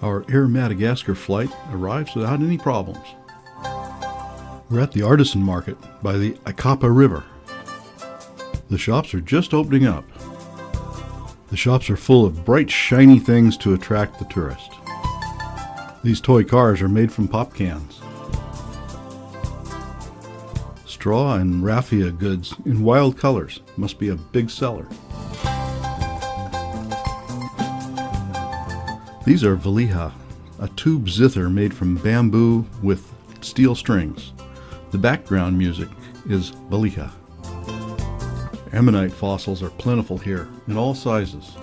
Our Air Madagascar flight arrives without any problems. We're at the Artisan Market by the Ikapa River. The shops are just opening up. The shops are full of bright, shiny things to attract the tourist. These toy cars are made from pop cans. Straw and raffia goods in wild colors must be a big seller. These are valiha, a tube zither made from bamboo with steel strings. The background music is valiha. Ammonite fossils are plentiful here in all sizes.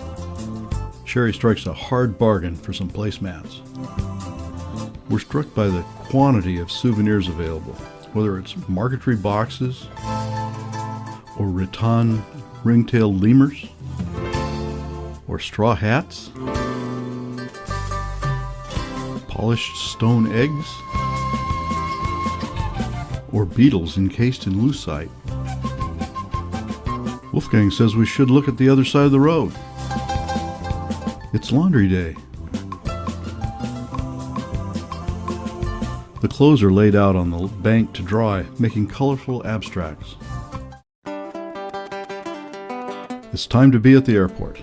Sherry strikes a hard bargain for some placemats. We're struck by the quantity of souvenirs available, whether it's marquetry boxes or rattan ring-tailed lemurs or straw hats, polished stone eggs, or beetles encased in lucite. Wolfgang says we should look at the other side of the road. It's laundry day. The clothes are laid out on the bank to dry, making colorful abstracts. It's time to be at the airport.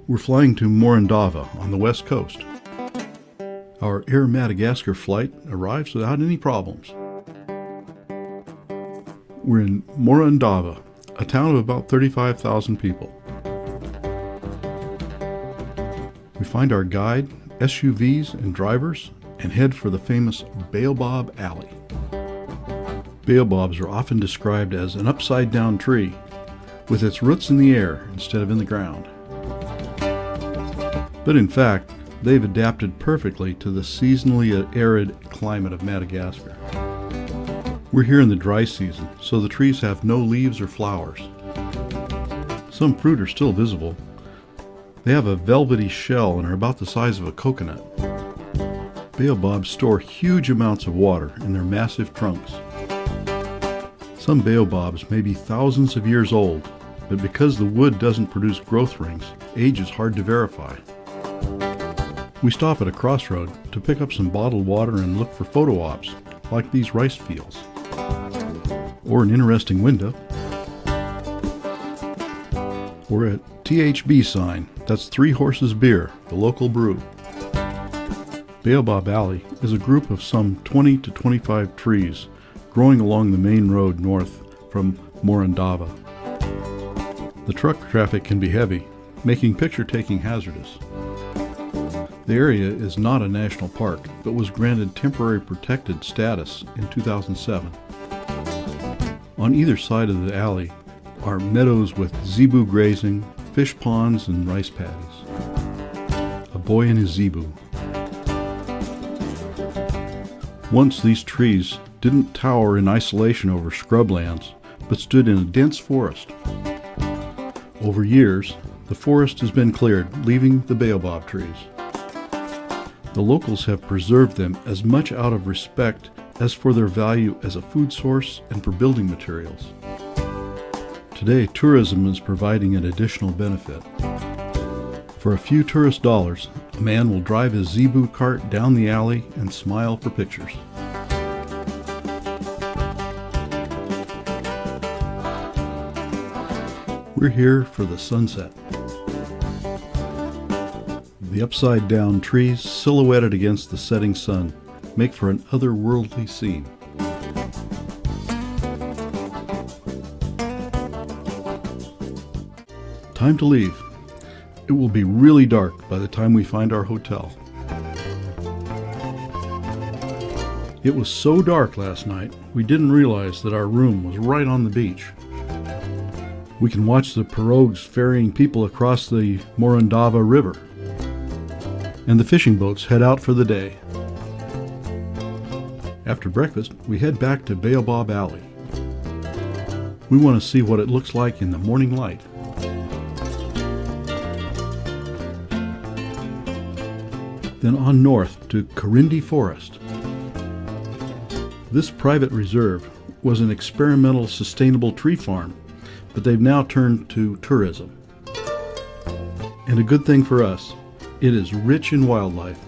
We're flying to Morondava on the west coast. Our Air Madagascar flight arrives without any problems. We're in Morondava, a town of about 35,000 people. We find our guide, SUVs and drivers, and head for the famous Baobab Alley. Baobabs are often described as an upside-down tree, with its roots in the air instead of in the ground. But in fact, they've adapted perfectly to the seasonally arid climate of Madagascar. We're here in the dry season, so the trees have no leaves or flowers. Some fruit are still visible. They have a velvety shell and are about the size of a coconut. Baobabs store huge amounts of water in their massive trunks. Some baobabs may be thousands of years old, but because the wood doesn't produce growth rings, age is hard to verify. We stop at a crossroad to pick up some bottled water and look for photo ops, like these rice fields. Or an interesting window. Or a THB sign, that's Three Horses Beer, the local brew. Baobab Alley is a group of some 20 to 25 trees growing along the main road north from Morondava. The truck traffic can be heavy, making picture-taking hazardous. The area is not a national park, but was granted temporary protected status in 2007. On either side of the alley are meadows with zebu grazing, fish ponds, and rice paddies. A boy and his zebu. Once these trees didn't tower in isolation over scrublands, but stood in a dense forest. Over years, the forest has been cleared, leaving the baobab trees. The locals have preserved them as much out of respect as for their value as a food source and for building materials. Today, tourism is providing an additional benefit. For a few tourist dollars, a man will drive his zebu cart down the alley and smile for pictures. We're here for the sunset. The upside-down trees, silhouetted against the setting sun, make for an otherworldly scene. Time to leave. It will be really dark by the time we find our hotel. It was so dark last night, we didn't realize that our room was right on the beach. We can watch the pirogues ferrying people across the Morondava River. And the fishing boats head out for the day. After breakfast, we head back to Baobab Alley. We want to see what it looks like in the morning light. Then on north to Kirindy Forest. This private reserve was an experimental sustainable tree farm, but they've now turned to tourism. And a good thing for us. It is rich in wildlife.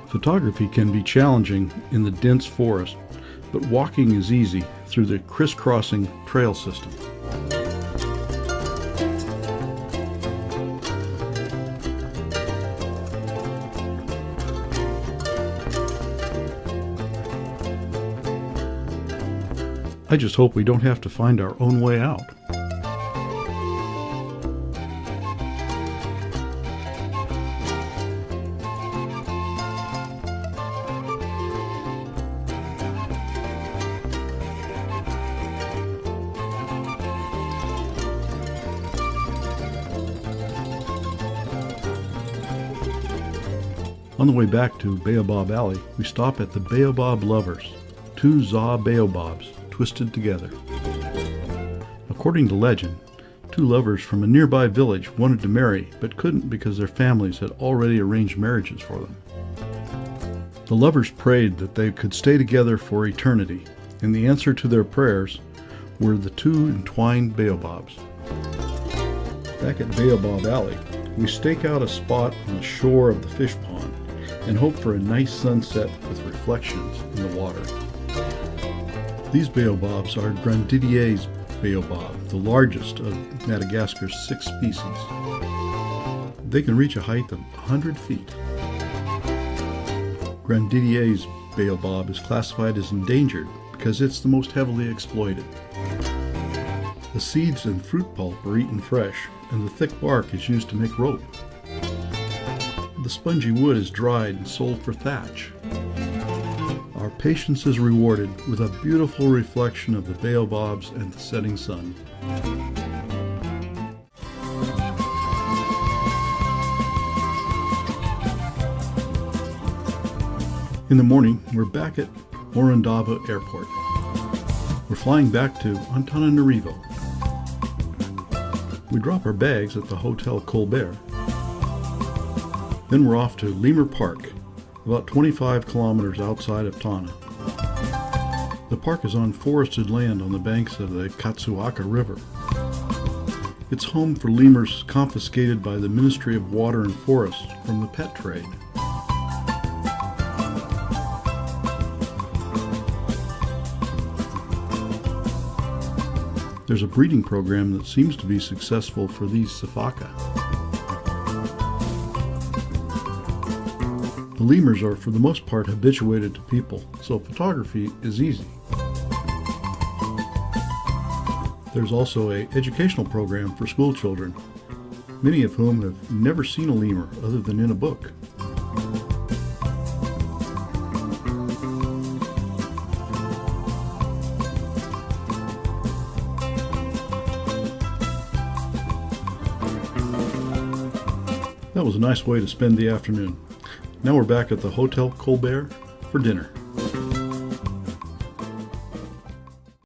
Photography can be challenging in the dense forest, but walking is easy through the crisscrossing trail system. I just hope we don't have to find our own way out. On the way back to Baobab Alley, we stop at the Baobab Lovers, two Za baobabs twisted together. According to legend, two lovers from a nearby village wanted to marry but couldn't because their families had already arranged marriages for them. The lovers prayed that they could stay together for eternity, and the answer to their prayers were the two entwined baobabs. Back at Baobab Alley, we stake out a spot on the shore of the fish pond and hope for a nice sunset with reflections in the water. These baobabs are Grandidier's baobab, the largest of Madagascar's 6 species. They can reach a height of 100 feet. Grandidier's baobab is classified as endangered because it's the most heavily exploited. The seeds and fruit pulp are eaten fresh, and the thick bark is used to make rope. The spongy wood is dried and sold for thatch. Our patience is rewarded with a beautiful reflection of the baobabs and the setting sun. In the morning, we're back at Morondava Airport. We're flying back to Antananarivo. We drop our bags at the Hotel Colbert. Then we're off to Lemur Park, about 25 kilometers outside of Tana. The park is on forested land on the banks of the Katsuaka River. It's home for lemurs confiscated by the Ministry of Water and Forests from the pet trade. There's a breeding program that seems to be successful for these sifaka. The lemurs are for the most part habituated to people, so photography is easy. There's also an educational program for school children, many of whom have never seen a lemur other than in a book. That was a nice way to spend the afternoon. Now we're back at the Hotel Colbert for dinner.